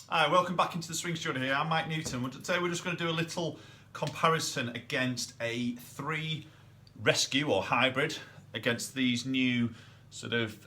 Hi, welcome back into the Swing Studio here. I'm Mike Newton. Today we're just going to do a little comparison against a 3 rescue or hybrid against these new sort of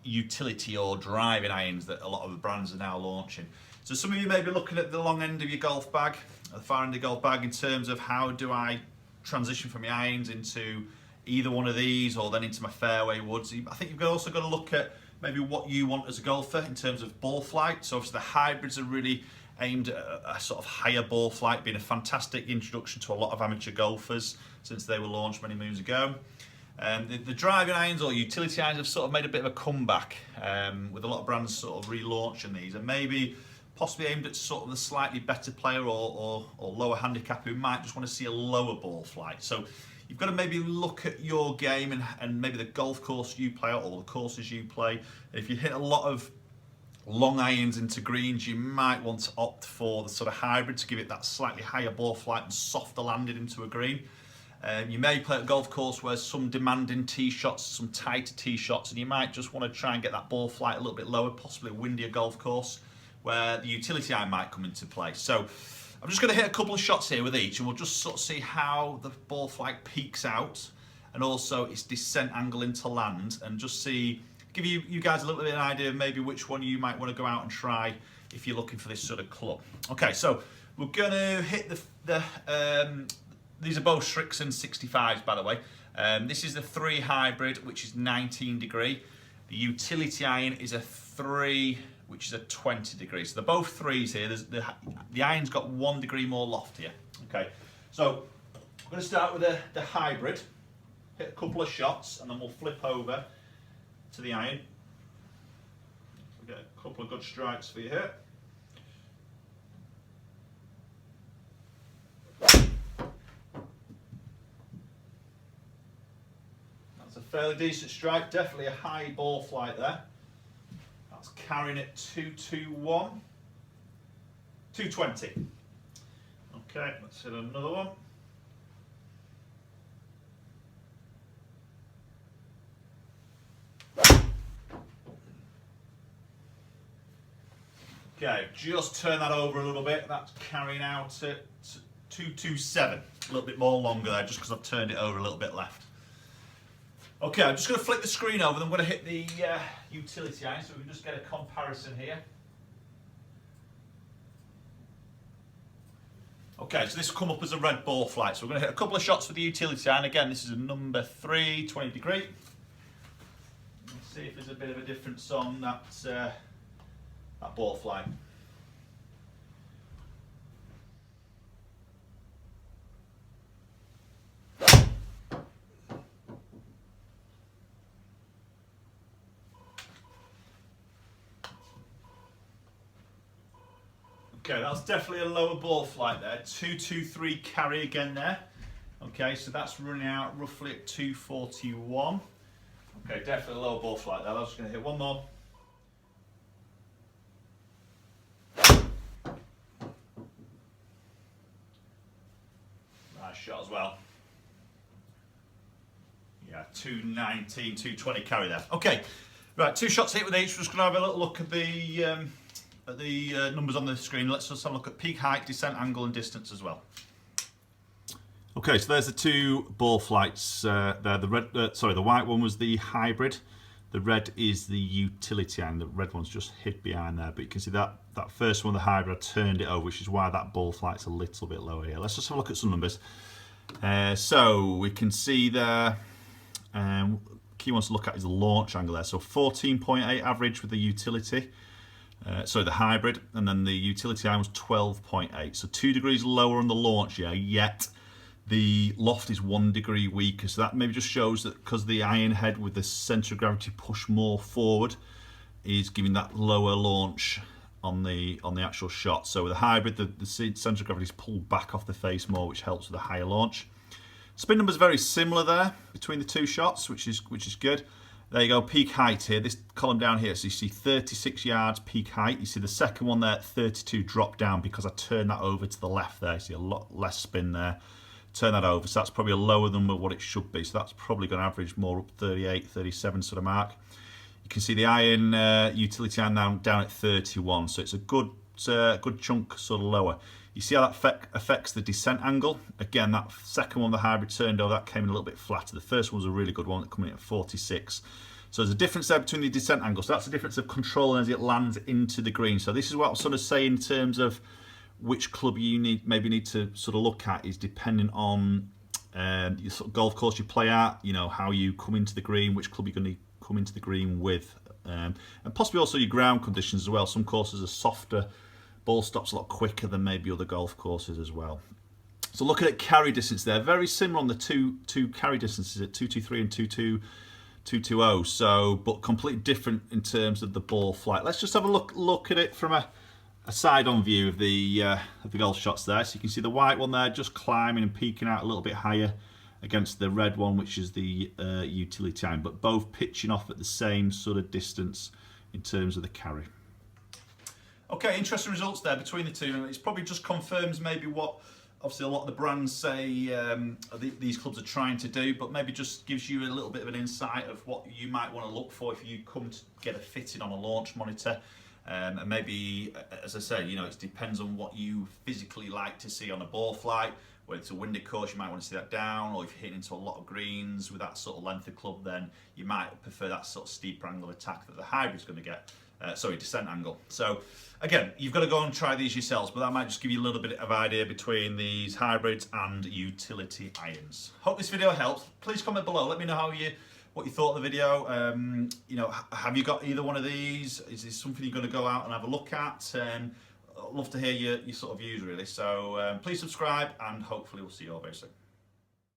utility or driving irons that a lot of the brands are now launching. So some of you may be looking at the long end of your golf bag, the far end of your golf bag, in terms of how do I transition from my irons into either one of these or then into my fairway woods. I think you've also got to look at maybe what you want as a golfer in terms of ball flight. So obviously the hybrids are really aimed at a sort of higher ball flight, being a fantastic introduction to a lot of amateur golfers since they were launched many moons ago. The driving irons or utility irons have sort of made a bit of a comeback with a lot of brands sort of relaunching these, and maybe possibly aimed at sort of the slightly better player or lower handicap who might just want to see a lower ball flight. So you've got to maybe look at your game and maybe the golf course you play or the courses you play. If you hit a lot of long irons into greens, you might want to opt for the sort of hybrid to give it that slightly higher ball flight and softer landing into a green. You may play at a golf course where some demanding tee shots, some tighter tee shots, and you might just want to try and get that ball flight a little bit lower, possibly a windier golf course where the utility iron might come into play. So I'm just going to hit a couple of shots here with each, and we'll just sort of see how the ball flight peaks out and also its descent angle into land, and just give you guys a little bit of an idea of maybe which one you might want to go out and try if you're looking for this sort of club. Okay, so we're going to hit these are both Srixon 65s, by the way. This is the 3 hybrid, which is 19 degree. The utility iron is a 3, which is a 20 degrees. So they're both 3s here. The iron's got 1 degree more loft here. Okay, so I'm going to start with the hybrid, hit a couple of shots, and then we'll flip over to the iron. We'll get a couple of good strikes for you here. That's a fairly decent strike, definitely a high ball flight there. That's carrying it 221, 220. Okay, let's hit another one. Okay, just turn that over a little bit. That's carrying out at 227. A little bit more longer there, just because I've turned it over a little bit left. Okay, I'm just going to flip the screen over, then I'm going to hit the utility iron so we can just get a comparison here. Okay, so this will come up as a red ball flight. So we're going to hit a couple of shots with the utility iron. Again, this is a number 3, 20 degree. Let's see if there's a bit of a difference on that ball flight. Okay, that's definitely a lower ball flight there. 223 carry again there. Okay, so that's running out roughly at 241. Okay, definitely a lower ball flight there. I'm just going to hit one more. Nice shot as well. Yeah, 219, 220 carry there. Okay, right, 2 shots hit with each. We're just going to have a little look at the numbers on the screen. Let's just have a look at peak height, descent angle, and distance as well. Okay, so there's the 2 ball flights there. The white one was the hybrid. The red is the utility iron. The red one's just hid behind there, but you can see that first one, the hybrid, I turned it over, which is why that ball flight's a little bit lower here. Let's just have a look at some numbers. So we can see there, key ones to look at is the launch angle there. So 14.8 average with the utility. The hybrid, and then the utility iron was 12.8, so 2 degrees lower on the launch here, yet the loft is 1 degree weaker. So that maybe just shows that because the iron head with the centre of gravity push more forward is giving that lower launch on the actual shot. So with the hybrid, the centre of gravity is pulled back off the face more, which helps with a higher launch. Spin number's very similar there between the 2 shots, which is good. There you go, peak height here, this column down here, so you see 36 yards peak height. You see the second one there, 32 drop down because I turned that over to the left there. You see a lot less spin there. Turn that over, so that's probably a lower than what it should be. So that's probably going to average more up 38, 37 sort of mark. You can see the iron utility iron down at 31, so it's a good good chunk sort of lower. You see how that affects the descent angle? Again, that second one, the hybrid turned over, that came in a little bit flatter. The first one was a really good one, coming in at 46. So there's a difference there between the descent angle. So that's the difference of control as it lands into the green. So this is what I'm sort of saying in terms of which club you maybe need to sort of look at, is depending on your sort of golf course you play at, you know, how you come into the green, which club you're going to come into the green with, and possibly also your ground conditions as well. Some courses are softer, ball stops a lot quicker than maybe other golf courses as well. So looking at carry distance there, very similar on the two carry distances at 223 and 220. So, but completely different in terms of the ball flight. Let's just have a look at it from a side-on view of the golf shots there. So you can see the white one there just climbing and peaking out a little bit higher against the red one, which is the utility iron, but both pitching off at the same sort of distance in terms of the carry. Okay, interesting results there between the two, and it probably just confirms maybe what obviously a lot of the brands say these clubs are trying to do, but maybe just gives you a little bit of an insight of what you might want to look for if you come to get a fitting on a launch monitor. And maybe, as I say, you know, it depends on what you physically like to see on a ball flight. Whether it's a windy course, you might want to see that down, or if you're hitting into a lot of greens with that sort of length of club, then you might prefer that sort of steeper angle of attack that the hybrid's going to get. Descent angle. So again, you've got to go and try these yourselves, but that might just give you a little bit of idea between these hybrids and utility irons. Hope this video helps. Please comment below. Let me know what you thought of the video. You know, have you got either one of these? Is this something you're going to go out and have a look at? I'd love to hear your sort of views, really. So please subscribe, and hopefully we'll see you all very soon.